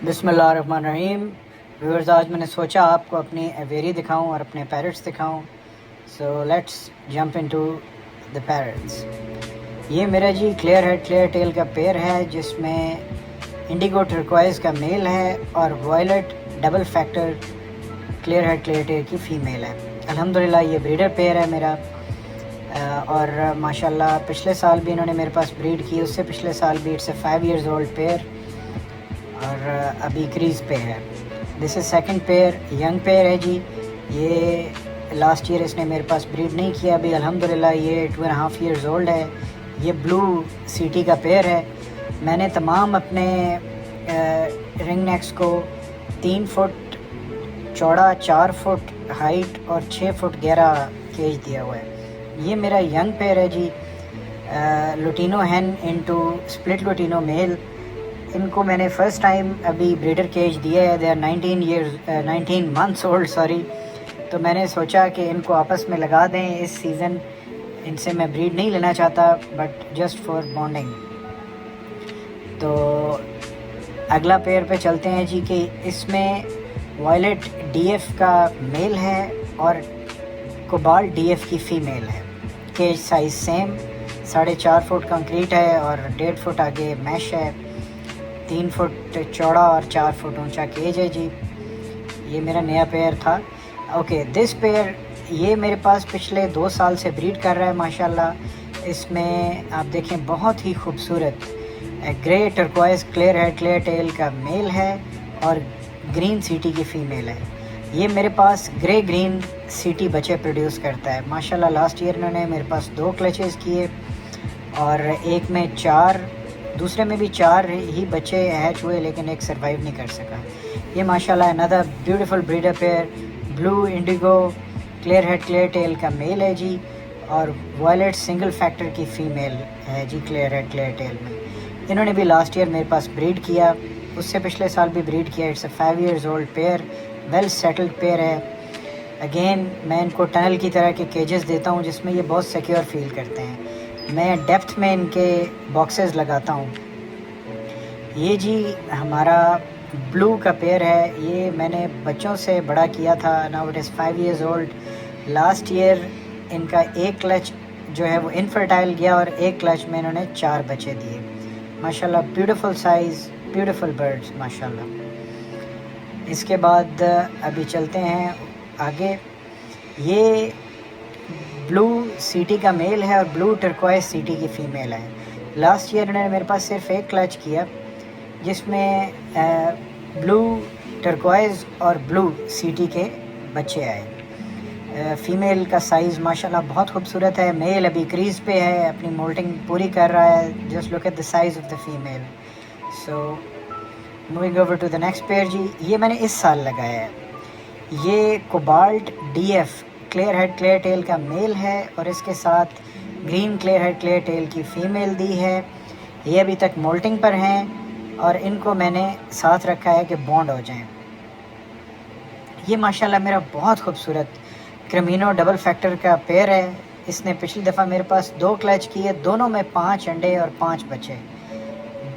बिस्मिल्लाहिर्रहमानिर्रहीम। व्यूअर्स, आज मैंने सोचा आपको अपनी एवेरी दिखाऊं और अपने पैरट्स दिखाऊं। So let's jump into the parrots. ये मेरा जी क्लियर हेड क्लियर टेल का पेयर है, जिसमें इंडिगो टर्कोइज का मेल है और violet double factor clear head clear tail की फ़ीमेल है। अल्हम्दुलिल्लाह ये ब्रीडर पेयर है मेरा, और माशाल्लाह पिछले साल भी इन्होंने मेरे पास ब्रीड की, उससे पिछले साल भी। It's a 5 years old pair और अभी क्रीज़ पे है। This is second pair, young pair है जी। ये लास्ट ईयर इसने मेरे पास ब्रीड नहीं किया अभी। अल्हम्दुलिल्लाह ये 2.5 years old है। ये ब्लू सीटी का पेयर है। मैंने तमाम अपने रिंग नेक्स को 3 फुट चौड़ा, 4 फुट हाइट और 6 फुट गहरा केज दिया हुआ है। ये मेरा यंग पेयर है जी, lutino hen into split lutino male. इनको मैंने फ़र्स्ट टाइम अभी ब्रीडर केज दिया है। They are 19 months old sorry. तो मैंने सोचा कि इनको आपस में लगा दें इस सीज़न। इनसे मैं ब्रीड नहीं लेना चाहता, बट जस्ट फॉर बॉन्डिंग। तो अगला पेयर पे चलते हैं जी, कि इसमें वायलेट डीएफ का मेल है और कोबाल्ट डीएफ की फ़ीमेल है। Cage size same, 4.5 foot concrete है और 1.5 फुट आगे मैश है। 3 फुट चौड़ा और 4 फुट ऊंचा केज है जी। ये मेरा नया पेयर था। ओके, दिस पेयर ये मेरे पास पिछले 2 साल से ब्रीड कर रहा है माशाल्लाह। इसमें आप देखें बहुत ही खूबसूरत grey turquoise clear head clear tail का मेल है और ग्रीन सीटी की फ़ीमेल है। ये मेरे पास ग्रे ग्रीन सीटी बच्चे प्रोड्यूस करता है माशाल्लाह। लास्ट ईयर इन्होंने मेरे पास 2 क्लचेस किए और एक में 4, दूसरे में भी 4 ही बच्चे हैच हुए, लेकिन एक सरवाइव नहीं कर सका। ये माशाल्लाह another beautiful breeder pair, blue indigo clear head clear tail का मेल है जी और वायलेट सिंगल फैक्टर की फ़ीमेल है जी क्लियर हेड क्लियर टेल में। इन्होंने भी लास्ट ईयर मेरे पास ब्रीड किया, उससे पिछले साल भी ब्रीड किया। It's a 5 years old pair, well settled pair है। अगेन मैं इनको टनल की तरह के केजेस देता हूँ, जिसमें ये बहुत सिक्योर फील करते हैं। मैं डेप्थ में इनके बॉक्सेस लगाता हूँ। ये जी हमारा ब्लू का पेयर है। ये मैंने बच्चों से बड़ा किया था। Now it is 5 years old। Last year इनका एक क्लच जो है वो इनफर्टाइल गया और एक क्लच में इन्होंने 4 बच्चे दिए माशाल्लाह। ब्यूटीफुल साइज़, ब्यूटीफुल बर्ड्स माशाल्लाह। इसके बाद अभी चलते हैं आगे। ये ब्लू सीटी का मेल है और ब्लू टर्कोइज सीटी की फ़ीमेल है। लास्ट ईयर इन्होंने मेरे पास सिर्फ एक क्लच किया, जिसमें ब्लू टर्कोइज और ब्लू सीटी के बच्चे आए। फ़ीमेल का साइज़ माशाल्लाह बहुत खूबसूरत है। मेल अभी क्रीज़ पे है, अपनी मोल्टिंग पूरी कर रहा है। Just look at the size of the female. So moving over to the next pair जी। ये मैंने इस साल लगाया है। ये cobalt DF clear head clear tail का मेल है और इसके साथ green clear head clear tail की फ़ीमेल दी है। ये अभी तक मोल्टिंग पर हैं और इनको मैंने साथ रखा है कि बॉन्ड हो जाएं। ये माशाल्लाह मेरा बहुत खूबसूरत क्रेमिनो डबल फैक्टर का पेयर है। इसने पिछली दफ़ा मेरे पास 2 क्लच किए, दोनों में 5 अंडे और 5 बच्चे।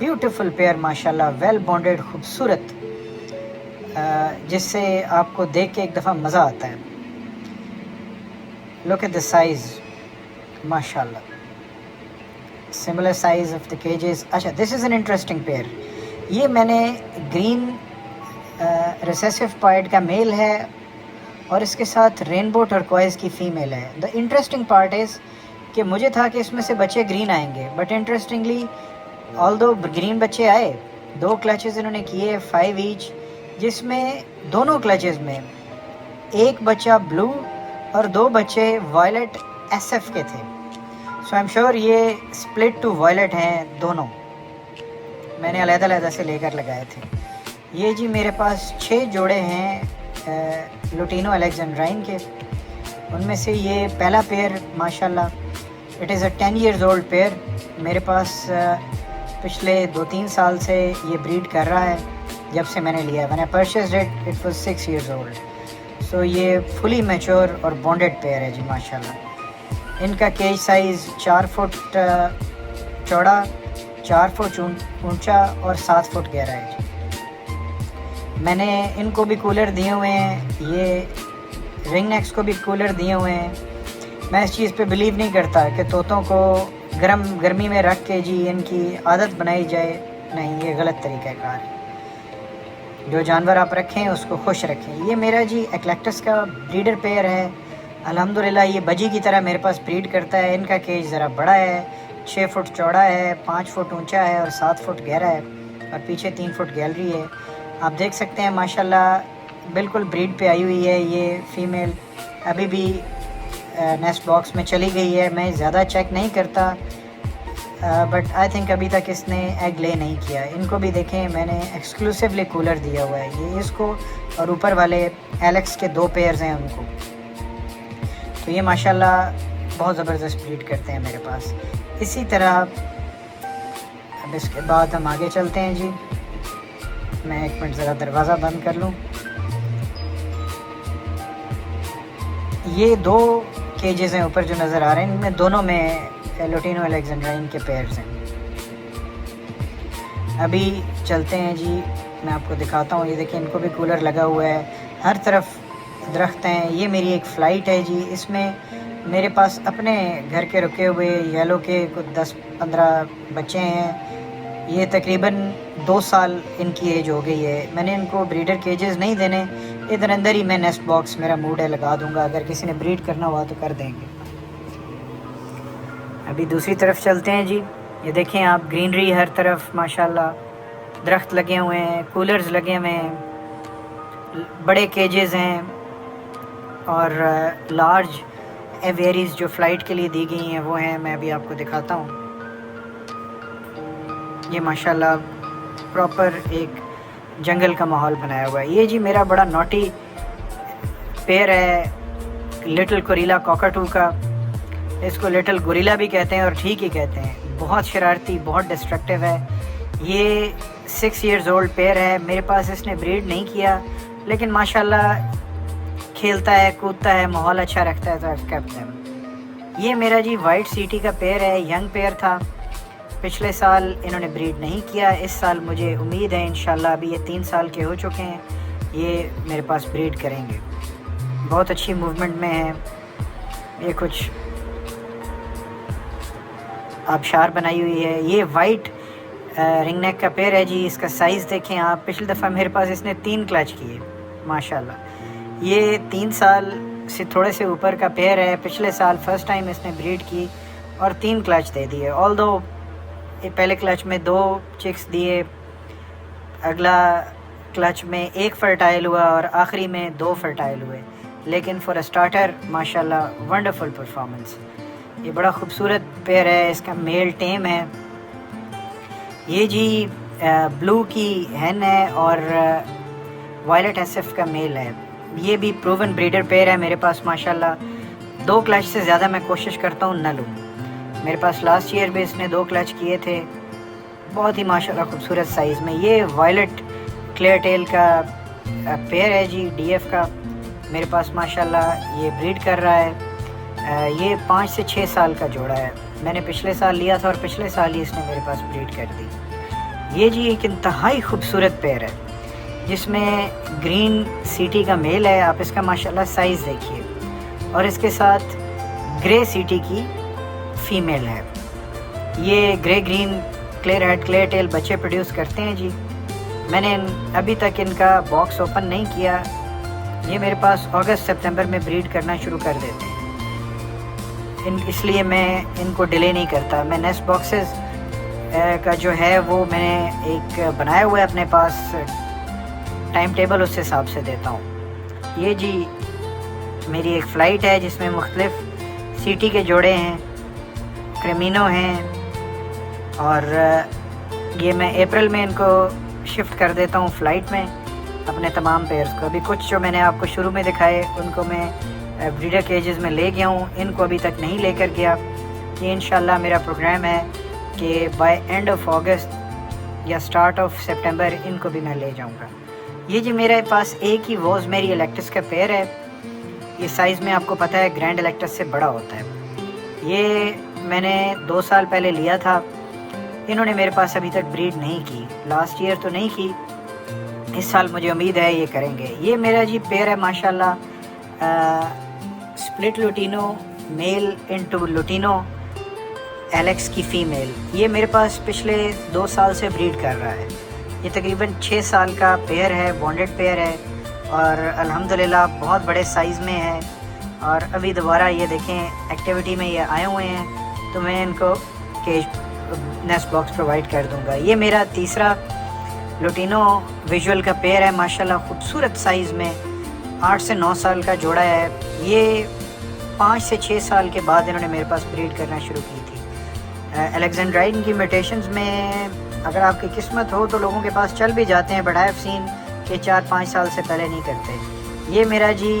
ब्यूटीफुल पेयर माशाल्लाह, वेल बॉन्डेड, खूबसूरत, जिससे आपको देख के एक दफ़ा मज़ा आता है। लुक एट द साइज़ माशाल्लाह, सिमिलर साइज़ ऑफ द केजेस। अच्छा, this is an interesting pair. ये मैंने ग्रीन रिसेसिव पॉइड का मेल है और इसके साथ रेनबो टर्कोइज की फ़ीमेल है। द इंटरेस्टिंग पार्ट इज़ कि मुझे था कि इसमें से बच्चे ग्रीन आएंगे, बट इंटरेस्टिंगली ऑल्दो ग्रीन बच्चे आए। 2 क्लचेस इन्होंने किए, 5 ईच, जिसमें दोनों क्लचेस में एक बच्चा ब्लू और 2 बच्चे वायलेट एसएफ के थे। सो आई एम श्योर ये स्प्लिट टू वायलेट हैं दोनों। मैंने अलग-अलग से लेकर लगाए थे। ये जी मेरे पास 6 जोड़े हैं लुटिनो अलेक्जेंड्राइन के। उनमें से ये पहला पेयर माशाल्लाह, it is a 10 years old pair. मेरे पास पिछले 2-3 साल से ये ब्रीड कर रहा है, जब से मैंने लिया। मैंने purchased it was 6 years old। सो ये फुली मैच्योर और बॉन्डेड पेयर है जी माशाल्लाह। इनका केज साइज़ 4 फुट चौड़ा, 4 फुट ऊंचा और 7 फुट गहरा है जी। मैंने इनको भी कूलर दिए हुए हैं, ये रिंग नेक्स को भी कूलर दिए हुए हैं। मैं इस चीज़ पे बिलीव नहीं करता कि तोतों को गर्मी में रख के जी इनकी आदत बनाई जाए। नहीं, ये गलत तरीक़ाकार है। जो जानवर आप रखें उसको खुश रखें। ये मेरा जी एक्लेक्टस का ब्रीडर पेयर है। अल्हम्दुलिल्लाह ये बजी की तरह मेरे पास ब्रीड करता है। इनका केज ज़रा बड़ा है, 6 फुट चौड़ा है, 5 फुट ऊंचा है और 7 फुट गहरा है और पीछे 3 फुट गैलरी है। आप देख सकते हैं माशाल्लाह बिल्कुल ब्रीड पे आई हुई है। ये फ़ीमेल अभी भी नेस्ट बॉक्स में चली गई है। मैं ज़्यादा चेक नहीं करता, बट आई थिंक अभी तक इसने एग ले नहीं किया। इनको भी देखें, मैंने एक्सक्लूसिवली कूलर दिया हुआ है। ये इसको और ऊपर वाले एलेक्स के 2 पेयर्स हैं उनको। तो ये माशाल्लाह बहुत ज़बरदस्त ब्रीड करते हैं मेरे पास। इसी तरह अब इसके बाद हम आगे चलते हैं जी। मैं 1 मिनट ज़रा दरवाज़ा बंद कर लूँ। ये 2 केजेस हैं ऊपर जो नज़र आ रहे हैं, इनमें दोनों में लुटिनो अलेक्जेंड्राइन के पेयर्स हैं। अभी चलते हैं जी, मैं आपको दिखाता हूँ। ये देखिए, इनको भी कूलर लगा हुआ है, हर तरफ दरख्त हैं। ये मेरी एक फ़्लाइट है जी। इसमें मेरे पास अपने घर के रुके हुए येलो के कुछ 10-15 बच्चे हैं। ये तकरीबन 2 साल इनकी एज हो गई है। मैंने इनको ब्रीडर केजेस नहीं देने, इधर अंदर ही मैं नेस्ट बॉक्स, मेरा मूड है, लगा दूंगा। अगर किसी ने ब्रीड करना हुआ तो कर देंगे। अभी दूसरी तरफ चलते हैं जी। ये देखें आप, ग्रीनरी हर तरफ माशाल्लाह, दरख्त लगे हुए हैं, कूलर्स लगे हुए हैं, बड़े केजेस हैं और लार्ज एवेरीज जो फ़्लाइट के लिए दी गई हैं वो हैं। मैं अभी आपको दिखाता हूँ। ये माशाल्लाह प्रॉपर एक जंगल का माहौल बनाया हुआ है। ये जी मेरा बड़ा नॉटी पेयर है, लिटिल गोरिल्ला कॉकाटू का। इसको लिटिल गोरिल्ला भी कहते हैं और ठीक ही कहते हैं। बहुत शरारती, बहुत डिस्ट्रक्टिव है। ये 6 इयर्स ओल्ड पेयर है। मेरे पास इसने ब्रीड नहीं किया, लेकिन माशाल्लाह खेलता है, कूदता है, माहौल अच्छा रखता है, तो I've kept them। ये मेरा जी वाइट सीटी का पेयर है, यंग पेयर था। पिछले साल इन्होंने ब्रीड नहीं किया। इस साल मुझे उम्मीद है इंशाल्लाह, अभी ये 3 साल के हो चुके हैं, ये मेरे पास ब्रीड करेंगे। बहुत अच्छी मूवमेंट में है। ये कुछ आबशार बनाई हुई है। ये वाइट रिंग नेक का पेयर है जी। इसका साइज़ देखें आप। पिछली दफ़ा मेरे पास इसने 3 क्लच किए माशाल्लाह। ये 3 साल से थोड़े से ऊपर का पेयर है। पिछले साल फर्स्ट टाइम इसने ब्रीड की और 3 क्लच दे दिए। ऑल्दो ये पहले क्लच में 2 चिक्स दिए, अगला क्लच में 1 फर्टाइल हुआ और आखिरी में 2 फर्टाइल हुए। लेकिन फॉर अ स्टार्टर माशाल्लाह वंडरफुल परफॉर्मेंस। ये बड़ा खूबसूरत पेयर है। इसका मेल टेम है। ये जी ब्लू की हैन है और वायलेट एसएफ का मेल है। ये भी प्रूवन ब्रीडर पेयर है मेरे पास माशाल्लाह। 2 क्लच से ज़्यादा मैं कोशिश करता हूँ न लूँ। मेरे पास लास्ट ईयर भी इसने 2 क्लच किए थे। बहुत ही माशाल्लाह खूबसूरत साइज़ में। ये वायलेट क्लियर टेल का पेयर है जी, डीएफ का। मेरे पास माशाल्लाह ये ब्रीड कर रहा है। ये 5 से 6 साल का जोड़ा है। मैंने पिछले साल लिया था और पिछले साल ही इसने मेरे पास ब्रीड कर दी। ये जी एक इंतहाई खूबसूरत पेयर है जिसमें ग्रीन सीटी का मेल है। आप इसका माशाल्लाह साइज़ देखिए, और इसके साथ ग्रे सीटी की फ़ीमेल है। ये grey green clear head clear tail बच्चे प्रोड्यूस करते हैं जी। मैंने अभी तक इनका बॉक्स ओपन नहीं किया। ये मेरे पास अगस्त सितंबर में ब्रीड करना शुरू कर देते हैं। इसलिए मैं इनको डिले नहीं करता। मैं नेस्ट बॉक्सेस का जो है वो मैंने एक बनाया हुआ है अपने पास टाइम टेबल, उस हिसाब से देता हूँ। ये जी मेरी एक फ़्लाइट है जिसमें मुख्तलिफ सीटी के जोड़े हैं, क्रेमिनो हैं, और ये मैं अप्रैल में इनको शिफ्ट कर देता हूँ फ़्लाइट में अपने तमाम पेयर्स को। अभी कुछ जो मैंने आपको शुरू में दिखाए उनको मैं ब्रीडर केजेस में ले गया हूँ, इनको अभी तक नहीं लेकर गया। ये इंशाल्लाह मेरा प्रोग्राम है कि बाय एंड ऑफ अगस्त या स्टार्ट ऑफ सितंबर इनको भी मैं ले जाऊँगा। ये जी मेरे पास एक ही वोज़मेरी इलेक्ट्रस का पेयर है। ये साइज़ में आपको पता है ग्रैंड इलेक्ट्रस से बड़ा होता है। ये मैंने 2 साल पहले लिया था। इन्होंने मेरे पास अभी तक ब्रीड नहीं की, लास्ट ईयर तो नहीं की, इस साल मुझे उम्मीद है ये करेंगे। ये मेरा जी पेयर है माशाल्लाह, split lutino male into lutino एलेक्स की फ़ीमेल। ये मेरे पास पिछले 2 साल से ब्रीड कर रहा है। ये तकरीबन 6 साल का पेयर है, बॉन्डेड पेयर है और अल्हम्दुलिल्लाह बहुत बड़े साइज़ में है। और अभी दोबारा ये देखें एक्टिविटी में ये आए हुए हैं, तो मैं इनको केज नेस्ट बॉक्स प्रोवाइड कर दूंगा। ये मेरा तीसरा लुटिनो विजुअल का पेयर है माशाल्लाह, खूबसूरत साइज़ में 8 से 9 साल का जोड़ा है। ये 5 से 6 साल के बाद इन्होंने मेरे पास ब्रीड करना शुरू की थी। अलेक्जेंड्राइन की म्यूटेशंस में अगर आपकी किस्मत हो तो लोगों के पास चल भी जाते हैं, बट आई हैव सीन कि 4-5 साल से पहले नहीं करते। ये मेरा जी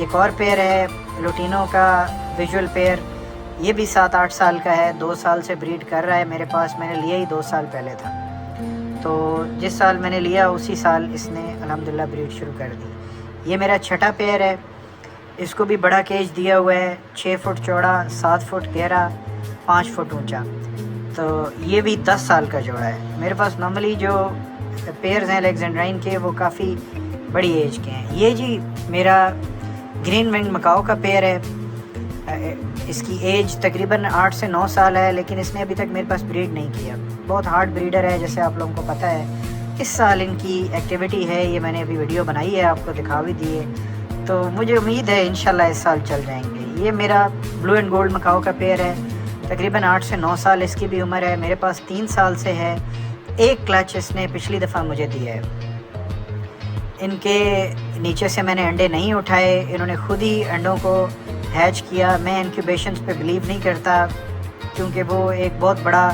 एक और पेयर है लुटिनो का विजुअल पेयर। ये भी 7-8 साल का है, 2 साल से ब्रीड कर रहा है मेरे पास। मैंने लिया ही 2 साल पहले था, तो जिस साल मैंने लिया उसी साल इसने अल्हम्दुलिल्लाह ब्रीड शुरू कर दी। ये मेरा छठा पेयर है। इसको भी बड़ा केज दिया हुआ है, 6 फुट चौड़ा, 7 फुट गहरा, 5 फुट ऊंचा। तो ये भी 10 साल का जोड़ा है। मेरे पास नॉर्मली जो पेयर्स हैं अलेक्जेंड्राइन के वो काफ़ी बड़ी एज के हैं। ये जी मेरा ग्रीन विंग मकाओ का पेयर है। इसकी एज तकरीबन 8 से 9 साल है, लेकिन इसने अभी तक मेरे पास ब्रीड नहीं किया। बहुत हार्ड ब्रीडर है, जैसे आप लोगों को पता है। इस साल इनकी एक्टिविटी है, ये मैंने अभी वीडियो बनाई है, आपको दिखा भी दी है। तो मुझे उम्मीद है इंशाल्लाह इस साल चल जाएंगे। ये मेरा ब्लू एंड गोल्ड मकाओ का पेयर है, तकरीबन 8 से 9 साल इसकी भी उम्र है। मेरे पास 3 साल से है। एक क्लच इसने पिछली दफ़ा मुझे दिया है। इनके नीचे से मैंने अंडे नहीं उठाए, इन्होंने खुद ही अंडों को हैच किया। मैं इंक्यूबेशंस पे बिलीव नहीं करता, क्योंकि वो एक बहुत बड़ा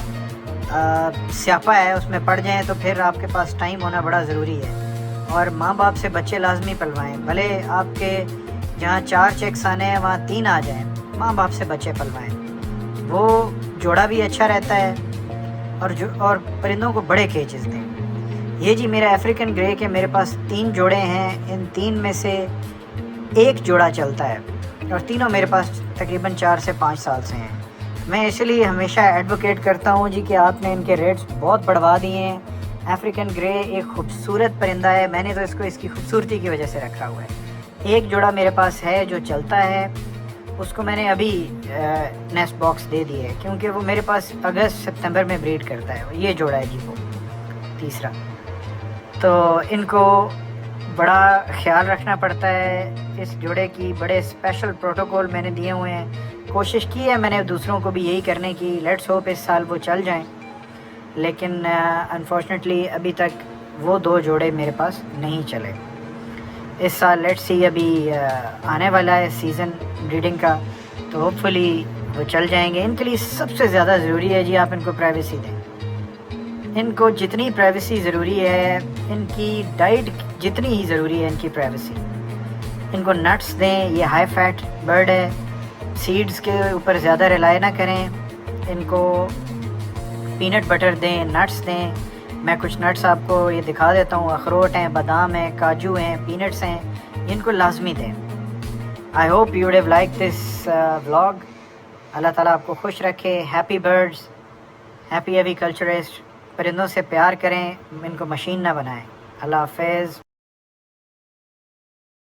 स्यापा है, उसमें पड़ जाएं तो फिर आपके पास टाइम होना बड़ा ज़रूरी है। और माँ बाप से बच्चे लाजमी पलवाएं, भले आपके जहाँ 4 चेक्स आने हैं वहाँ 3 आ जाएं, माँ बाप से बच्चे पलवाएं। वो जोड़ा भी अच्छा रहता है और परिंदों को बड़े केजेस दें। ये जी मेरा अफ्रीकन ग्रे के मेरे पास 3 जोड़े हैं। इन 3 में से एक जोड़ा चलता है और तीनों मेरे पास तकरीबन 4 से 5 साल से हैं। मैं इसलिए हमेशा एडवोकेट करता हूँ जी कि आपने इनके रेट्स बहुत बढ़वा दिए हैं। अफ्रीकन ग्रे एक खूबसूरत परिंदा है, मैंने तो इसको इसकी खूबसूरती की वजह से रखा हुआ है। एक जोड़ा मेरे पास है जो चलता है, उसको मैंने अभी नेस्ट बॉक्स दे दिए है, क्योंकि वो मेरे पास अगस्त सितंबर में ब्रीड करता है। ये जोड़ा है जी वो तीसरा। तो इनको बड़ा ख्याल रखना पड़ता है इस जोड़े की, बड़े स्पेशल प्रोटोकॉल मैंने दिए हुए हैं। कोशिश की है मैंने दूसरों को भी यही करने की। लेट्स होप इस साल वो चल जाएं, लेकिन अनफॉर्चुनेटली अभी तक वो 2 जोड़े मेरे पास नहीं चले। इस साल लेट्स सी, अभी आने वाला है सीज़न ब्रीडिंग का, तो होपफुली वो चल जाएंगे। इनके लिए सबसे ज़्यादा ज़रूरी है जी आप इनको प्राइवेसी दें। इनको जितनी प्राइवेसी ज़रूरी है, इनकी डाइट जितनी ही ज़रूरी है इनकी प्राइवेसी। इनको नट्स दें, ये हाई फैट बर्ड है, सीड्स के ऊपर ज़्यादा रिलाई ना करें। इनको पीनट बटर दें, नट्स दें। मैं कुछ नट्स आपको ये दिखा देता हूँ, अखरोट हैं, बादाम हैं, काजू हैं, पीनट्स हैं, इनको लाजमी दें। I hope you would have like this vlog. Allah Taala आपको खुश रखे। Happy birds, happy aviculturist. परिंदों से प्यार करें, इनको मशीन ना बनाएं। अल्लाह हाफ़िज़।